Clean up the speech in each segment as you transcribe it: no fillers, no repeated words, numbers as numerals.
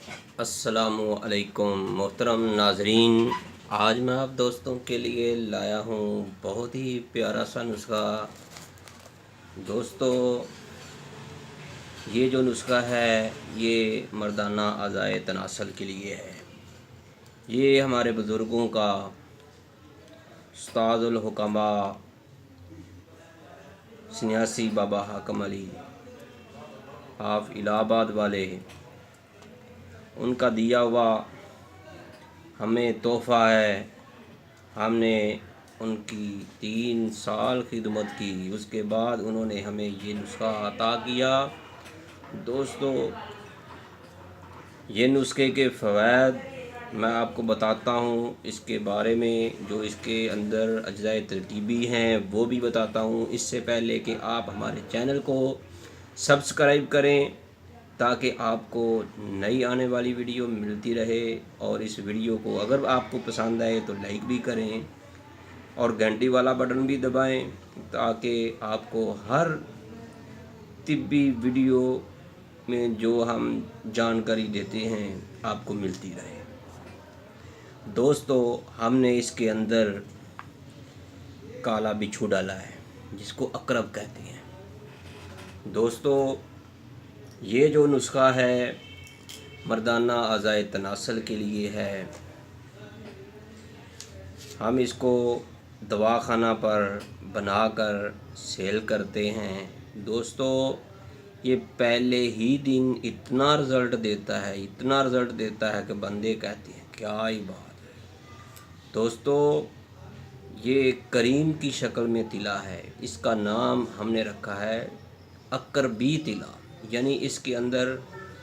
अस्सलामुअलैकुम मोहतरम नाजरीन। आज मैं आप दोस्तों के लिए लाया हूँ बहुत ही प्यारा सा नुस्खा। दोस्तों, ये जो नुस्खा है ये मर्दाना अज़ाए तनासल के लिए है। ये हमारे बुज़ुर्गों का उस्तादुल हुक्मा सन्यासी बाबा हाकम अली आप इलाहाबाद वाले, उनका दिया हुआ हमें तोहफ़ा है। हमने उनकी 3 साल खिदमत की, उसके बाद उन्होंने हमें ये नुस्खा अता किया। दोस्तों, ये नुस्खे के फ़वाइद मैं आपको बताता हूँ, इसके बारे में जो इसके अंदर अज्जाए तरकीबी हैं वो भी बताता हूँ। इससे पहले कि आप हमारे चैनल को सब्सक्राइब करें ताकि आपको नई आने वाली वीडियो मिलती रहे, और इस वीडियो को अगर आपको पसंद आए तो लाइक भी करें और घंटी वाला बटन भी दबाएं ताकि आपको हर तिब्बी वीडियो में जो हम जानकारी देते हैं आपको मिलती रहे। दोस्तों, हमने इसके अंदर काला बिच्छू डाला है जिसको अकरब कहते हैं। दोस्तों, ये जो नुस्खा है मर्दाना अज़ाए तनासल के लिए है। हम इसको दवाखाना पर बनाकर सेल करते हैं। दोस्तों, ये पहले ही दिन इतना रिज़ल्ट देता है कि बंदे कहते हैं क्या ही बात है। दोस्तों, ये करीम की शक्ल में तिला है। इसका नाम हमने रखा है अकरबी तिला, यानी इसके अंदर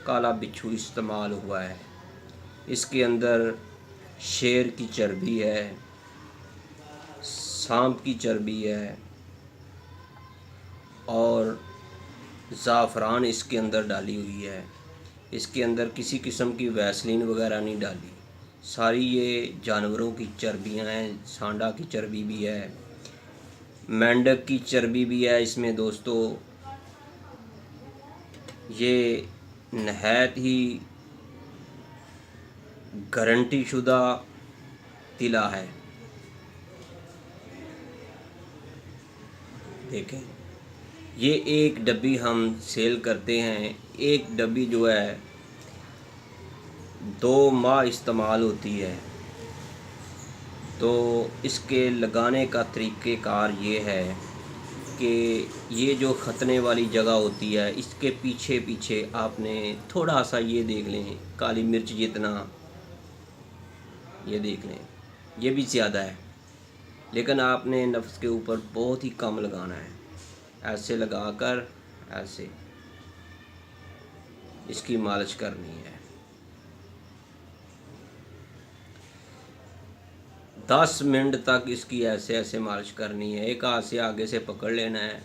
काला बिच्छू इस्तेमाल हुआ है। इसके अंदर शेर की चर्बी है, सांप की चर्बी है और ज़ाफ़रान इसके अंदर डाली हुई है। इसके अंदर किसी किस्म की वैसलीन वगैरह नहीं डाली। सारी ये जानवरों की चर्बियाँ हैं। सांडा की चर्बी भी है, मेंढक की चर्बी भी है इसमें। दोस्तों, ये नहायत ही गारंटी शुदा तिला है। देखें, ये एक डब्बी हम सेल करते हैं। एक डब्बी जो है 2 माह इस्तेमाल होती है। तो इसके लगाने का तरीक़ेकार ये है कि ये जो ख़तने वाली जगह होती है इसके पीछे पीछे आपने थोड़ा सा ये देख लें, काली मिर्च जितना, ये देख लें, ये भी ज़्यादा है, लेकिन आपने नफ्स के ऊपर बहुत ही कम लगाना है। ऐसे लगाकर ऐसे इसकी मालिश करनी है। 10 मिनट तक इसकी ऐसे ऐसे मालिश करनी है। एक हाथ से आगे से पकड़ लेना है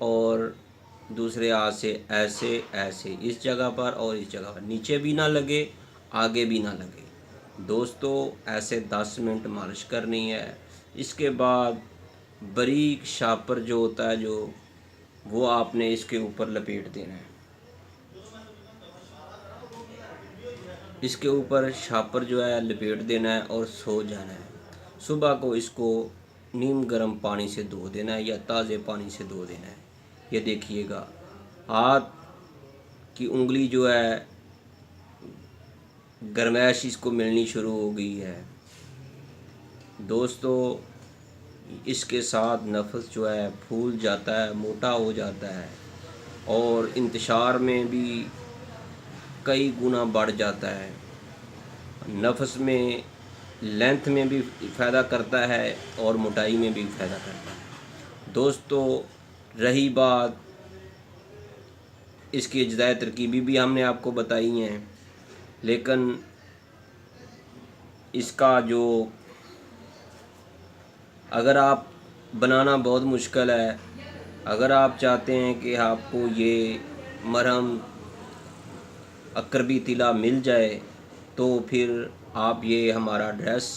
और दूसरे हाथ से ऐसे ऐसे इस जगह पर और इस जगह पर, नीचे भी ना लगे आगे भी ना लगे। दोस्तों, ऐसे 10 मिनट मालिश करनी है। इसके बाद बारीक शापर जो होता है वो आपने इसके ऊपर लपेट देना है। इसके ऊपर शापर जो है लपेट देना है और सो जाना है। सुबह को इसको नीम गर्म पानी से धो देना है या ताज़े पानी से धो देना है। ये देखिएगा, हाथ की उंगली जो है गर्मैश इसको मिलनी शुरू हो गई है। दोस्तों, इसके साथ नफ्स जो है फूल जाता है, मोटा हो जाता है और इंतशार में भी कई गुना बढ़ जाता है। नफ्स में लेंथ में भी फ़ायदा करता है और मोटाई में भी फ़ायदा करता है। दोस्तों, रही बात इसकी अज्जाए तरकीबी भी हमने आपको बताई हैं, लेकिन इसका जो अगर आप बनाना बहुत मुश्किल है, अगर आप चाहते हैं कि आपको ये मरहम अकरबी तिला मिल जाए तो फिर आप ये हमारा एड्रेस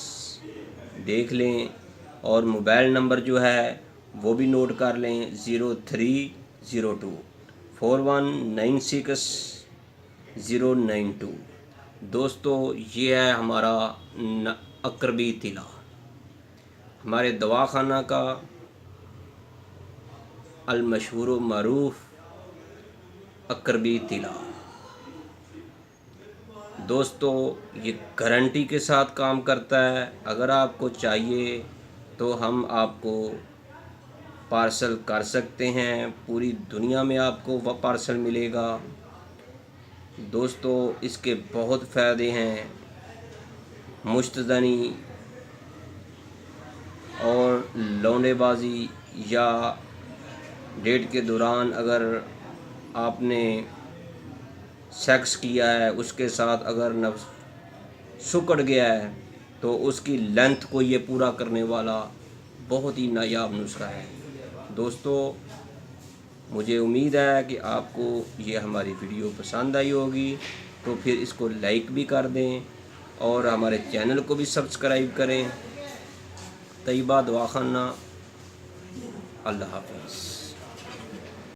देख लें और मोबाइल नंबर जो है वो भी नोट कर लें, 0302 4196 092। दोस्तों ये है हमारा अकरबी तिला, हमारे दवाखाना का अलमशहूर मरूफ अकरबी तिला। दोस्तों ये गारंटी के साथ काम करता है। अगर आपको चाहिए तो हम आपको पार्सल कर सकते हैं, पूरी दुनिया में आपको वह पार्सल मिलेगा। दोस्तों इसके बहुत फ़ायदे हैं। मुश्तदनी और लौंडेबाजी या डेट के दौरान अगर आपने सेक्स किया है, उसके साथ अगर नफ्स सुकड़ गया है तो उसकी लेंथ को ये पूरा करने वाला बहुत ही नायाब नुस्खा है। दोस्तों मुझे उम्मीद है कि आपको ये हमारी वीडियो पसंद आई होगी, तो फिर इसको लाइक भी कर दें और हमारे चैनल को भी सब्सक्राइब करें। तैयबा दवाखाना। अल्लाह हाफ़िज़।